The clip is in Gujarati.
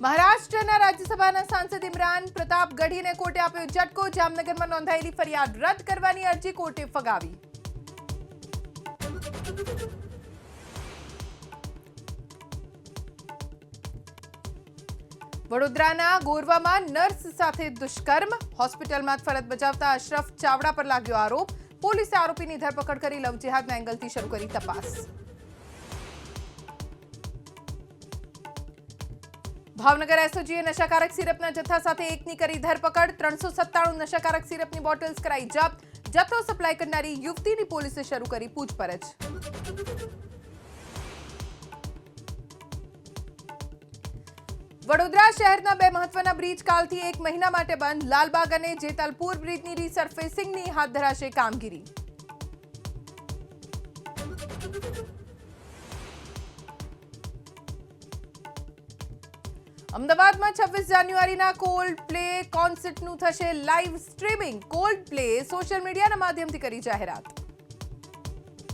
મહારાષ્ટ્રના રાજ્યસભાના સાંસદ ઇમરાન પ્રતાપ ગઢીને કોર્ટે આપ્યો ઝટકો. જામનગરમાં નોંધાયેલી ફરિયાદ રદ કરવાની અરજી કોર્ટે ફગાવી. વડોદરાના ગોરવામાં નર્સ સાથે દુષ્કર્મ. હોસ્પિટલમાં ફરજ બજાવતા અશરફ ચાવડા પર લાગ્યો આરોપ. પોલીસે આરોપીની ધરપકડ કરી લવ જેહાદના એંગલથી શરૂ કરી તપાસ. ભાવનગર એસઓજીએ નશાકારક સિરપના જથ્થા સાથે એકની કરી ધરપકડ. 397 નશાકારક સિરપની બોટલ્સ કરાઈ જપ્ત. જથ્થો સપ્લાય કરનારી યુવતીની પોલીસે શરૂ કરી પૂછપરછ. વડોદરા શહેરના બે મહત્વના બ્રિજ કાલથી 1 મહિના માટે બંધ. લાલબાગ અને જેતલપુર બ્રિજની રીસર્ફેસિંગની હાથ ધરાશે કામગીરી. અમદાવાદમાં 26 જાન્યુઆરીના કોલ્ડ પ્લે કોન્સર્ટનું થશે live streaming. Cold play social મીડિયાના માધ્યમથી કરી જાહેરાત.